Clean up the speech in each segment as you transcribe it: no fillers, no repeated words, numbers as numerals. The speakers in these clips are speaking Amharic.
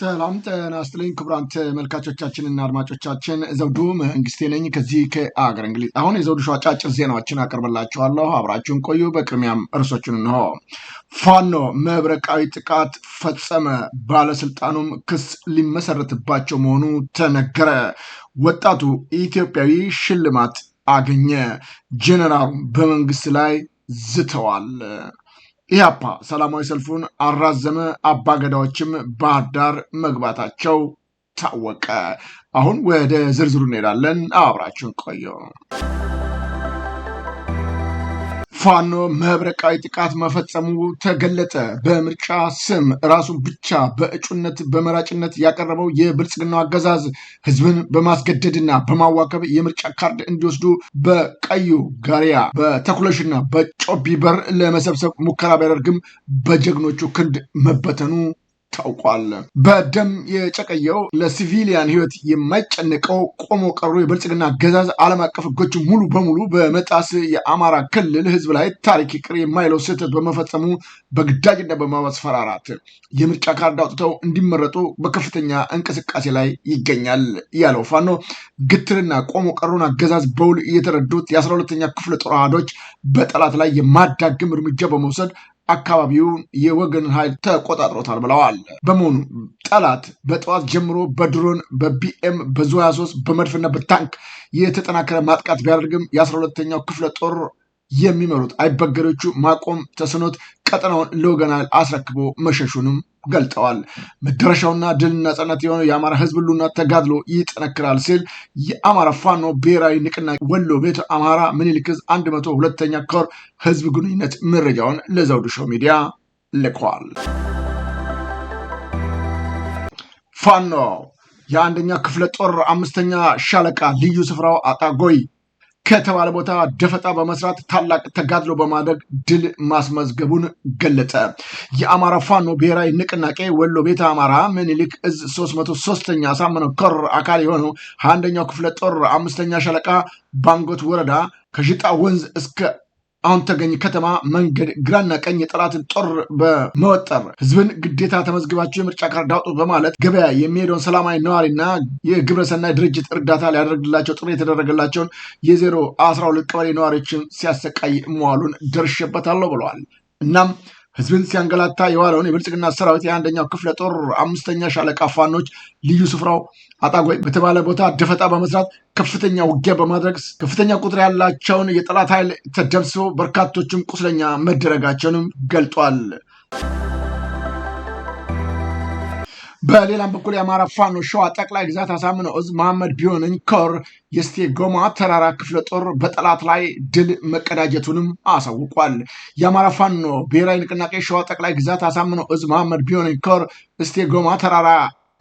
ሰላም ጤና ይስጥልኝ ክቡራን ተመልካቾቻችንና አድማጮቻችን ዘውዱ መንግስቴ ነኝ ከዚህ ከአገር እንግሊዝ። አሁን የዘውዱ ሾው አጫጭር ዜናዎችን አቀርብላችኋለሁ፣ አብራችሁን ቆዩ። በቅድሚያም እርሶቹን እንሆ። ፋኖ መብረቃዊ ጥቃት ፈጸመ፣ ባለስልጣኑም ክስ ሊመሰረትባቸው መሆኑ ተነገረ። ወጣቱ ኢትዮጵያዊ ሽልማት አገኘ፣ ጄኔራሉ በመንግስት ላይ ዝተዋል። ኢህአፓ ሰላማዊ ሰልፉን አራዘመ፣ አባገዳዎችም ባህር ዳር መግባታቸው ታወቀ። አሁን ወደ ዝርዝሩ እንሄዳለን፣ አብራችሁን ቆዩ። ፋኖ መብረቃዊ ጥቃት መፈጸሙ ተገለጠ። በምርጫ ስም ራሱን ብቻ በእጩነት በመራጭነት ያቀረበው የብልጽግናው አገዛዝ ህዝብን በማስገደድና በማዋከብ የምርጫ ካርድ እንዲወስዱ በቀዩ ጋሪያ በተኩለሽና በጮቢ በር ለመሰብሰብ ሙከራ ቢያደርግም በጀግኖቹ ክንድ መበተኑ ታውቋል። በደም የጨቀየው ለሲቪሊያን ህይወት የማይጨነቀው ቆሞ ቀሩ የብልጽግና አገዛዝ ዓለም አቀፍ ህጎችን ሙሉ በሙሉ በመጣስ የአማራ ክልል ህዝብ ላይ ታሪክ ይቅር የማይለው ስህተት በመፈጸሙ በግዳጅና በማስፈራራት የምርጫ ካርድ አውጥተው እንዲመረጡ በከፍተኛ እንቅስቃሴ ላይ ይገኛል ያለው ፋኖ ግትርና ቆሞ ቀሩን አገዛዝ በውል እየተረዱት የ12ኛ ክፍለ ጦር አሃዶች በጠላት ላይ የማዳግም እርምጃ በመውሰድ አካባቢውን የወገን ኃይል ተቆጣጥሮታል ብለዋል። በመሆኑ ጠላት በጠዋት ጀምሮ በድሮን በቢኤም በዙ 23 በመድፍና በታንክ የተጠናከረ ማጥቃት ቢያደርግም የ12ኛው ክፍለ ጦር የሚመሩት አይበገሬዎቹ ማቆም ተስኖት ቀጠናውን ለወገን ኃይል አስረክቦ መሸሹንም ገልጠዋል። መድረሻውና ድልና ጽናት የሆነው የአማራ ህዝብ ሁሉና ተጋድሎ ይጠነክራል ሲል የአማራ ፋኖ ብሔራዊ ንቅናቄ ወሎ ቤተ አማራ ምኒልክ ዕዝ 102ኛ ኮር ህዝብ ግንኙነት መረጃውን ለዘውዱ ሾው ሚዲያ ልኳል። ፋኖ የአንደኛ ክፍለ ጦር 5ኛ ሻለቃ ልዩ ስፍራው አጣጎይ ከተባለ ቦታ ደፈጣ በመስራት ታላቅ ተጋድሎ በማድረግ ድል ማስመዝገቡን ገለጸ። የአማራ ፋኖ ብሔራዊ ንቅናቄ ወሎ ቤተ አማራ ምኒልክ ዕዝ 303ኛ አሳምነው ኮር አካል የሆነው 21ኛው ክፍለ ጦር 5ኛ ሻለቃ ባንጎት ወረዳ ከሽጣ ወንዝ እስከ አሁን ተገኝ ከተማ መንገድ ግራና ቀኝ የጠላትን ጦር በመወጠር ህዝብን ግዴታ ተመዝግባቸው የምርጫ ካርድ አውጡ በማለት ገበያ የሚሄደውን ሰላማዊ ነዋሪና የግብረሰናይ ድርጅት እርዳታ ሊያደርግላቸው ጥሪ የተደረገላቸውን የ012 ቀበሌ ነዋሪዎችን ሲያሰቃይ መዋሉን ደርሼበታለሁ ብለዋል። እናም ህዝብን ሲያንገላታ የዋለውን የብልጽግና ሰራዊት የ1ኛው ክፍለ ጦር 5ኛ ሻለቃ ፋኖች ልዩ ስፍራው አጣጎይ በተባለ ቦታ ደፈጣ በመስራት ከፍተኛ ውጊያ በማድረግ ከፍተኛ ቁጥር ያላቸውን የጠላት ኃይል ተደምስሶ በርካቶችም ቁስለኛ መደረጋቸውንም ገልጧል። በሌላም በኩል የአማራ ፋኖ ሸዋ ጠቅላይ ግዛት አሳምነው ዕዝ መሐመድ ቢሆነኝ ኮር የስቴ ጎማ ተራራ ክፍለ ጦር በጠላት ላይ ድል መቀዳጀቱንም አሳውቋል። የአማራ ፋኖ ብሔራዊ ንቅናቄ ሸዋ ጠቅላይ ግዛት አሳምነው ዕዝ መሐመድ ቢሆነኝ ኮር እስቴ ጎማ ተራራ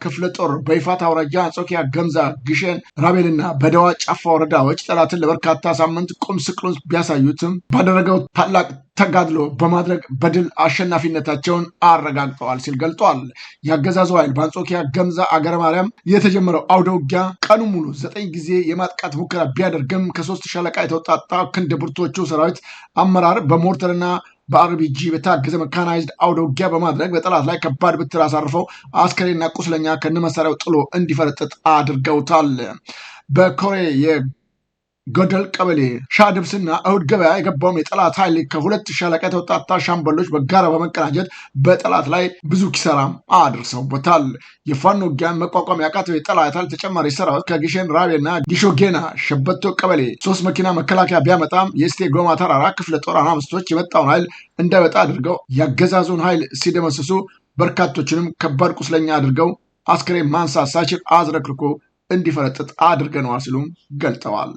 ክፍለ ጦር በይፋት አውራጃ አንጾኪያ፣ ገምዛ፣ ግሸን፣ ራቤልና በደዋ ጫፋ ወረዳዎች ጠላትን ለበርካታ ሳምንት ቁም ስቅሉን ቢያሳዩትም ባደረገው ታላቅ ተጋድሎ በማድረግ በድል አሸናፊነታቸውን አረጋግጠዋል ሲል ገልጧል። የአገዛዙ ኃይል በአንጾኪያ፣ ገምዛ፣ አገረ ማርያም የተጀመረው አውደ ውጊያ ቀኑ ሙሉ 9 ጊዜ የማጥቃት ሙከራ ቢያደርግም ከ3 ሻለቃ የተውጣጣ ክንደ ብርቶቹ ሰራዊት አመራር በሞርተርና በአርቢጂ በታገዘ መካናይዝድ አውደ ውጊያ በማድረግ በጠላት ላይ ከባድ ብትር አሳርፈው አስከሬና ቁስለኛ ከነመሳሪያው ጥሎ እንዲፈረጥጥ አድርገውታል። በኮሬ የገደል ቀበሌ ሻድብስና እሁድ ገበያ የገባውም የጠላት ኃይል ከ2 ሻለቃ የተውጣጣ ሻምበሎች በጋራ በመቀናጀት በጠላት ላይ ብዙ ኪሳራም አድርሰውበታል። የፋኖ ውጊያን መቋቋም ያቃተው የጠላት ኃይል ተጨማሪ ሰራዊት ከግሸን ራቤና ጊሾጌና ሸበቶ ቀበሌ 3 መኪና መከላከያ ቢያመጣም የስቴ ጎማ ተራራ ክፍለ ጦር አናብስቶች የመጣውን ኃይል እንዳይወጣ አድርገው ያገዛዙን ኃይል ሲደመስሱ በርካቶችንም ከባድ ቁስለኛ አድርገው አስክሬን ማንሳት ሳይችል አዝረክርኮ እንዲፈረጥጥ አድርገነዋል ሲሉም ገልጠዋል።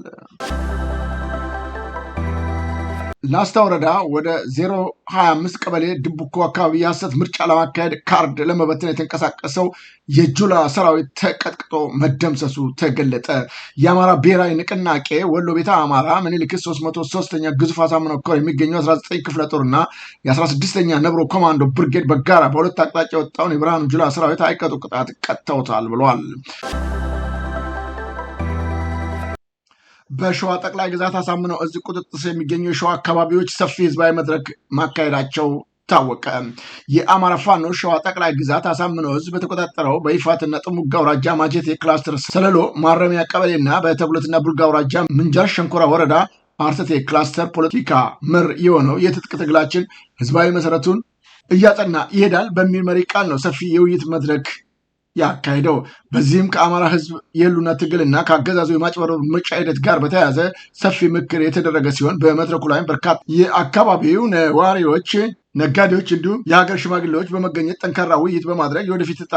ላስታ ወረዳ ወደ 025 ቀበሌ ድቡኮ አካባቢ የሐሰት ምርጫ ለማካሄድ ካርድ ለመበተን የተንቀሳቀሰው የጁላ ሰራዊት ተቀጥቅጦ መደምሰሱ ተገለጠ። የአማራ ብሔራዊ ንቅናቄ ወሎ ቤተ አማራ ምኒልክ ዕዝ 303ኛ ግዙፍ አሳምነው ኮር የሚገኙ 19 ክፍለ ጦርና የ16ኛ ነብሮ ኮማንዶ ብርጌድ በጋራ በሁለት አቅጣጫ የወጣውን የብርሃኑ ጁላ ሰራዊት አይቀጡ ቅጣት ቀጥተውታል ብለዋል። በሸዋ ጠቅላይ ግዛት አሳምነው ዕዝ ቁጥጥር ስር የሚገኙ የሸዋ አካባቢዎች ሰፊ ህዝባዊ መድረክ ማካሄዳቸው ታወቀ። የአማራ ፋኖ ሸዋ ጠቅላይ ግዛት አሳምነው ዕዝ በተቆጣጠረው በይፋትና ጥሙጋ አውራጃ ማጀቴ ክላስተር ሰለሎ ማረሚያ ቀበሌና በተጉለትና ቡልጋ አውራጃ ምንጃር ሸንኮራ ወረዳ አርተቴ ክላስተር ፖለቲካ መር የሆነው የትጥቅ ትግላችን ህዝባዊ መሰረቱን እያጠና ይሄዳል በሚል መሪ ቃል ነው ሰፊ የውይይት መድረክ ያካሄደው። በዚህም ከአማራ ህዝብ የህልውና ትግልና ከአገዛዙ የማጭበርበር ምርጫ ሂደት ጋር በተያያዘ ሰፊ ምክር የተደረገ ሲሆን በመድረኩ ላይም በርካታ የአካባቢው ነዋሪዎች፣ ነጋዴዎች እንዲሁም የሀገር ሽማግሌዎች በመገኘት ጠንካራ ውይይት በማድረግ የወደፊት ዕጣ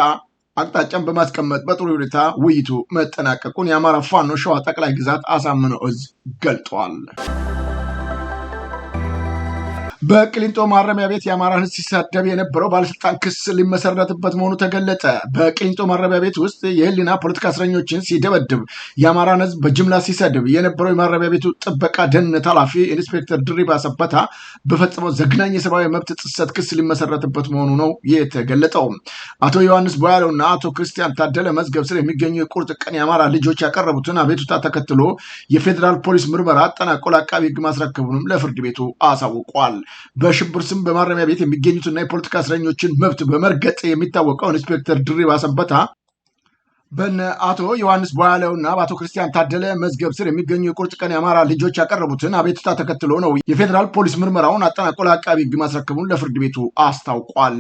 አቅጣጫን በማስቀመጥ በጥሩ ሁኔታ ውይይቱ መጠናቀቁን የአማራ ፋኖ ሸዋ ጠቅላይ ግዛት አሳምነው ዕዝ ገልጧል። በቅሊንጦ ማረሚያ ቤት የአማራ ህዝብ ሲሳደብ የነበረው ባለስልጣን ክስ ሊመሰረትበት መሆኑ ተገለጠ። በቅሊንጦ ማረሚያ ቤት ውስጥ የህሊና ፖለቲካ እስረኞችን ሲደበድብ የአማራን ህዝብ በጅምላ ሲሰድብ የነበረው የማረሚያ ቤቱ ጥበቃ ደህንነት ኃላፊ ኢንስፔክተር ድሪባ ሰበታ በፈጸመው ዘግናኝ የሰብአዊ መብት ጥሰት ክስ ሊመሰረትበት መሆኑ ነው የተገለጠው። አቶ ዮሐንስ ቦያለውና አቶ ክርስቲያን ታደለ መዝገብ ስር የሚገኙ የቁርጥ ቀን የአማራ ልጆች ያቀረቡትን አቤቱታ ተከትሎ የፌዴራል ፖሊስ ምርመራ አጠናቆ ለአቃቢ ህግ ማስረከቡንም ለፍርድ ቤቱ አሳውቋል። በሽብር ስም በማረሚያ ቤት የሚገኙትና የፖለቲካ እስረኞችን መብት በመርገጥ የሚታወቀው ኢንስፔክተር ድሪባ ሰንበታ በነ አቶ ዮሐንስ ቦያለውና በአቶ ክርስቲያን ታደለ መዝገብ ስር የሚገኙ የቁርጥ ቀን የአማራ ልጆች ያቀረቡትን አቤቱታ ተከትሎ ነው የፌዴራል ፖሊስ ምርመራውን አጠናቆ ለአቃቢ ህግ ማስረከቡን ለፍርድ ቤቱ አስታውቋል።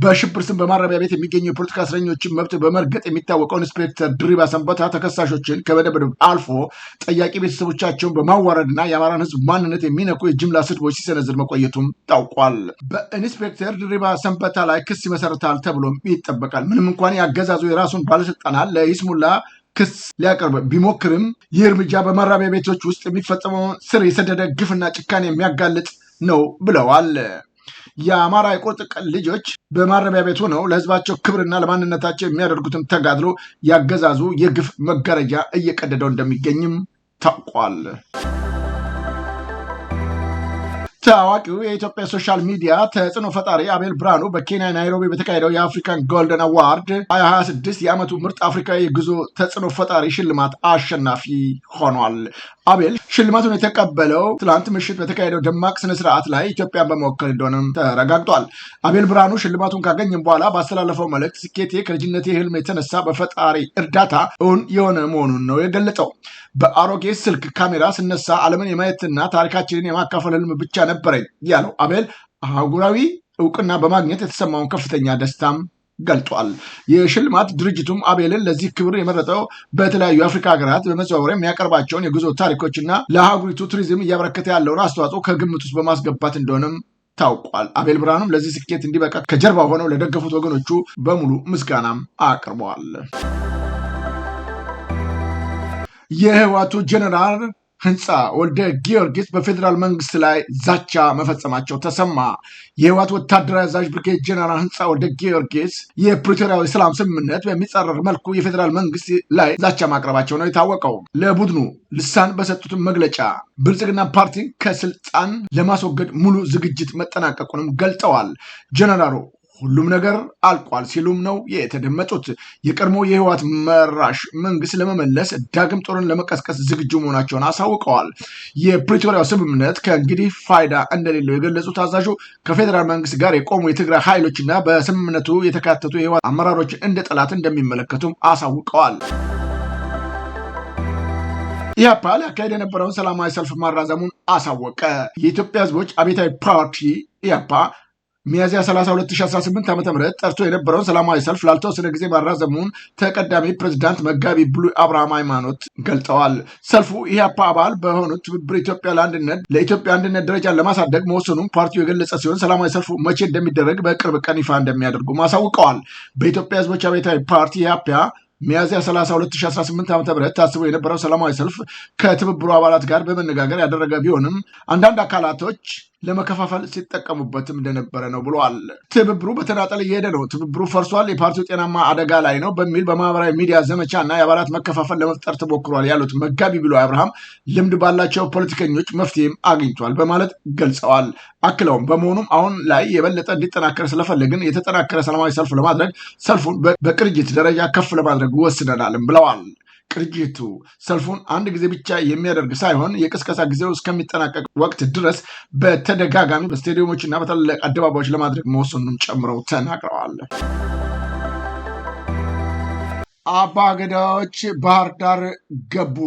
በሽብር ስም በማረሚያ ቤት የሚገኙ የፖለቲካ እስረኞችን መብት በመርገጥ የሚታወቀው ኢንስፔክተር ድሪባ ሰንበታ ተከሳሾችን ከመደብደብ አልፎ ጠያቂ ቤተሰቦቻቸውን በማዋረድና የአማራን ህዝብ ማንነት የሚነኩ የጅምላ ስድቦች ሲሰነዝር መቆየቱም ታውቋል። በኢንስፔክተር ድሪባ ሰንበታ ላይ ክስ ይመሰረታል ተብሎም ይጠበቃል። ምንም እንኳን ያገዛዙ የራሱን ባለስልጣናት ለይስሙላ ክስ ሊያቀርብ ቢሞክርም ይህ እርምጃ በማረሚያ ቤቶች ውስጥ የሚፈጸመው ስር የሰደደ ግፍና ጭካኔ የሚያጋልጥ ነው ብለዋል። የአማራ የቁርጥ ቀን ልጆች በማረሚያ ቤት ሆነው ለህዝባቸው ክብርና ለማንነታቸው የሚያደርጉትን ተጋድሎ ያገዛዙ የግፍ መጋረጃ እየቀደደው እንደሚገኝም ታውቋል። ታዋቂው የኢትዮጵያ ሶሻል ሚዲያ ተጽዕኖ ፈጣሪ አቤል ብርሃኑ በኬንያ ናይሮቢ በተካሄደው የአፍሪካን ጎልደን አዋርድ 2026 የዓመቱ ምርጥ አፍሪካዊ የጉዞ ተጽዕኖ ፈጣሪ ሽልማት አሸናፊ ሆኗል። አቤል ሽልማቱን የተቀበለው ትላንት ምሽት በተካሄደው ደማቅ ስነስርዓት ላይ ኢትዮጵያን በመወከል እንደሆነም ተረጋግጧል። አቤል ብርሃኑ ሽልማቱን ካገኘም በኋላ ባስተላለፈው መልእክት ስኬቴ ከልጅነቴ ህልም የተነሳ በፈጣሪ እርዳታ እውን የሆነ መሆኑን ነው የገለጸው። በአሮጌ ስልክ ካሜራ ስነሳ ዓለምን የማየትና ታሪካችንን የማካፈል ህልም ብቻ ነበረኝ ያለው አቤል አህጉራዊ እውቅና በማግኘት የተሰማውን ከፍተኛ ደስታም ገልጧል። የሽልማት ድርጅቱም አቤልን ለዚህ ክብር የመረጠው በተለያዩ የአፍሪካ ሀገራት በመዘዋወር የሚያቀርባቸውን የጉዞ ታሪኮችና ለአህጉሪቱ ቱሪዝም እያበረከተ ያለውን አስተዋጽኦ ከግምት ውስጥ በማስገባት እንደሆነም ታውቋል። አቤል ብርሃኑም ለዚህ ስኬት እንዲበቃ ከጀርባ ሆነው ለደገፉት ወገኖቹ በሙሉ ምስጋናም አቅርበዋል። የህወሓቱ ጀነራል ህንፃ ወልደ ጊዮርጊስ በፌዴራል መንግስት ላይ ዛቻ መፈጸማቸው ተሰማ። የህወሓት ወታደራዊ አዛዥ ብርጌድ ጀነራል ህንፃ ወልደ ጊዮርጊስ የፕሪቶሪያዊ ሰላም ስምምነት በሚጻረር መልኩ የፌዴራል መንግስት ላይ ዛቻ ማቅረባቸው ነው የታወቀው። ለቡድኑ ልሳን በሰጡትም መግለጫ ብልጽግና ፓርቲ ከስልጣን ለማስወገድ ሙሉ ዝግጅት መጠናቀቁንም ገልጠዋል። ጀነራሉ ሁሉም ነገር አልቋል ሲሉም ነው የተደመጡት። የቀድሞ የህወሓት መራሽ መንግስት ለመመለስ ዳግም ጦርን ለመቀስቀስ ዝግጁ መሆናቸውን አሳውቀዋል። የፕሪቶሪያው ስምምነት ከእንግዲህ ፋይዳ እንደሌለው የገለጹት አዛዡ ከፌዴራል መንግስት ጋር የቆሙ የትግራይ ኃይሎችና በስምምነቱ የተካተቱ የህወሓት አመራሮች እንደ ጠላት እንደሚመለከቱም አሳውቀዋል። ኢህአፓ ሊያካሄድ የነበረውን ሰላማዊ ሰልፍ ማራዘሙን አሳወቀ። የኢትዮጵያ ህዝቦች አብዮታዊ ፓርቲ ኢህአፓ ሚያዝያ 30 2018 ዓ.ም ጠርቶ የነበረውን ሰላማዊ ሰልፍ ላልተወሰነ ጊዜ ማራዘሙን ተቀዳሚ ፕሬዝዳንት መጋቢ ብሉይ አብርሃም ሃይማኖት ገልጠዋል። ሰልፉ ኢህአፓ አባል በሆኑት ትብብር ለኢትዮጵያ አንድነት ደረጃን ለማሳደግ መወሰኑን ፓርቲው የገለጸ ሲሆን ሰላማዊ ሰልፉ መቼ እንደሚደረግ በቅርብ ቀን ይፋ እንደሚያደርጉም አሳውቀዋል። በኢትዮጵያ ህዝቦች አብዮታዊ ፓርቲ ኢህአፓ ሚያዝያ 30 2018 ዓ.ም ታስቦ የነበረው ሰላማዊ ሰልፍ ከትብብሩ አባላት ጋር በመነጋገር ያደረገ ቢሆንም አንዳንድ አካላቶች ለመከፋፈል ሲጠቀሙበትም እንደነበረ ነው ብለዋል። ትብብሩ በተናጠል እየሄደ ነው፣ ትብብሩ ፈርሷል፣ የፓርቲው ጤናማ አደጋ ላይ ነው በሚል በማህበራዊ ሚዲያ ዘመቻ እና የአባላት መከፋፈል ለመፍጠር ተሞክሯል ያሉት መጋቢ ብሉይ አብርሃም ልምድ ባላቸው ፖለቲከኞች መፍትሄም አግኝቷል በማለት ገልጸዋል። አክለውም በመሆኑም አሁን ላይ የበለጠ እንዲጠናከር ስለፈለግን የተጠናከረ ሰላማዊ ሰልፍ ለማድረግ ሰልፉን በቅርጅት ደረጃ ከፍ ለማድረግ ወስነናልም ብለዋል። ቅርጅቱ ሰልፉን አንድ ጊዜ ብቻ የሚያደርግ ሳይሆን የቅስቀሳ ጊዜው እስከሚጠናቀቅ ወቅት ድረስ በተደጋጋሚ በስቴዲየሞችና በታላላቅ አደባባዮች ለማድረግ መወሰኑን ጨምረው ተናግረዋል። አባገዳዎች ባህር ዳር ገቡ።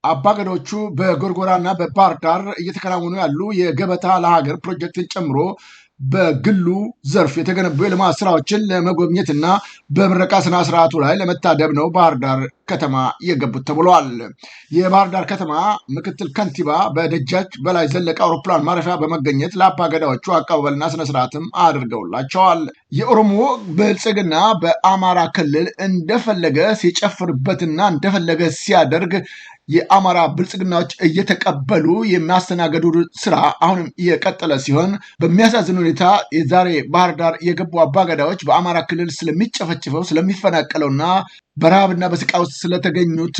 አባገዳዎቹ በጎርጎራና በባህር ዳር እየተከናወኑ ያሉ የገበታ ለሀገር ፕሮጀክትን ጨምሮ በግሉ ዘርፍ የተገነቡ የልማት ስራዎችን ለመጎብኘትና በምረቃ ስነ ስርዓቱ ላይ ለመታደብ ነው ባህር ዳር ከተማ የገቡት ተብሏል። የባህር ዳር ከተማ ምክትል ከንቲባ በደጃች በላይ ዘለቀ አውሮፕላን ማረፊያ በመገኘት ለአባገዳዎቹ አቀባበልና ስነስርዓትም አድርገውላቸዋል። የኦሮሞ ብልጽግና በአማራ ክልል እንደፈለገ ሲጨፍርበትና እንደፈለገ ሲያደርግ የአማራ ብልጽግናዎች እየተቀበሉ የሚያስተናገዱ ስራ አሁንም የቀጠለ ሲሆን በሚያሳዝን ሁኔታ የዛሬ ባህር ዳር የገቡ አባገዳዎች በአማራ ክልል ስለሚጨፈጭፈው ስለሚፈናቀለውና በረሃብና በስቃ ውስጥ ስለተገኙት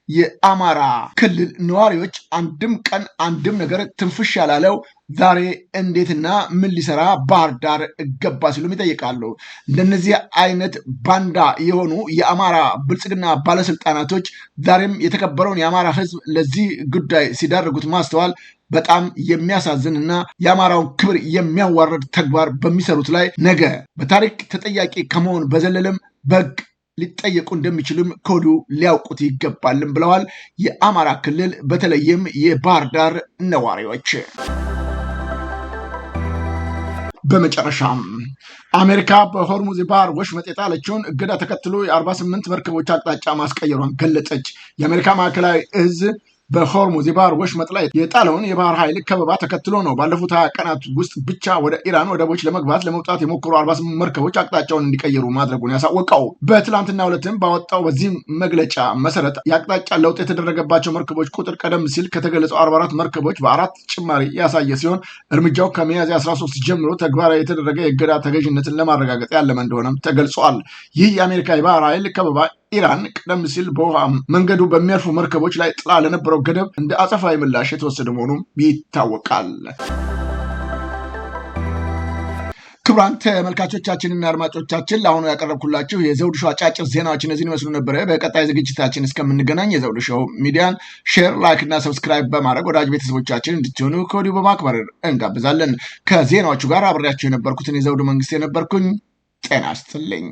የአማራ ክልል ነዋሪዎች አንድም ቀን አንድም ነገር ትንፍሽ ያላለው ዛሬ እንዴትና ምን ሊሰራ ባህር ዳር ገባ ሲሉም ይጠይቃሉ። እንደነዚህ አይነት ባንዳ የሆኑ የአማራ ብልጽግና ባለስልጣናቶች ዛሬም የተከበረውን የአማራ ሕዝብ ለዚህ ጉዳይ ሲዳርጉት ማስተዋል በጣም የሚያሳዝን እና የአማራውን ክብር የሚያዋርድ ተግባር በሚሰሩት ላይ ነገ በታሪክ ተጠያቂ ከመሆን በዘለለም በግ ሊጠየቁ እንደሚችሉም ከወዲሁ ሊያውቁት ይገባልም ብለዋል። የአማራ ክልል በተለይም የባህር ዳር ነዋሪዎች። በመጨረሻም አሜሪካ በሆርሙዝ የባህር ወሽመጥ የጣለችውን እገዳ ተከትሎ የ48 መርከቦች አቅጣጫ ማስቀየሯን ገለጸች። የአሜሪካ ማዕከላዊ እዝ በሆርሙዝ የባህር ወሽመጥ ላይ የጣለውን የባህር ኃይል ከበባ ተከትሎ ነው ባለፉት 20 ቀናት ውስጥ ብቻ ወደ ኢራን ወደቦች ለመውጣት የሞከሩ 48 መርከቦች አቅጣጫውን እንዲቀይሩ ማድረጉን ያሳወቀው። በትላንትና ዕለትም ባወጣው በዚህ መግለጫ መሰረት የአቅጣጫ ለውጥ የተደረገባቸው መርከቦች ቁጥር ቀደም ሲል ከተገለጸው 44 መርከቦች በ4 ጭማሪ ያሳየ ሲሆን እርምጃው ከሚያዝያ 13 ጀምሮ ተግባራዊ የተደረገ የእገዳ ተገዥነትን ለማረጋገጥ ያለመ እንደሆነም ተገልጿል። ይህ የአሜሪካ የባህር ኃይል ከበባ ኢራን ቀደም ሲል በውሃ መንገዱ በሚያልፉ መርከቦች ላይ ጥላ ለነበረው ገደብ እንደ አጸፋዊ ምላሽ የተወሰደ መሆኑም ይታወቃል። ክቡራን ተመልካቾቻችንና አድማጮቻችን ለአሁኑ ያቀረብኩላችሁ የዘውዱ ሾው አጫጭር ዜናዎች እነዚህን ይመስሉ ነበረ። በቀጣይ ዝግጅታችን እስከምንገናኝ የዘውዱ ሾው ሚዲያን ሼር፣ ላይክ እና ሰብስክራይብ በማድረግ ወዳጅ ቤተሰቦቻችን እንድትሆኑ ከወዲሁ በማክበር እንጋብዛለን። ከዜናዎቹ ጋር አብሬያቸው የነበርኩትን የዘውዱ መንግስት የነበርኩኝ። ጤና ይስጥልኝ።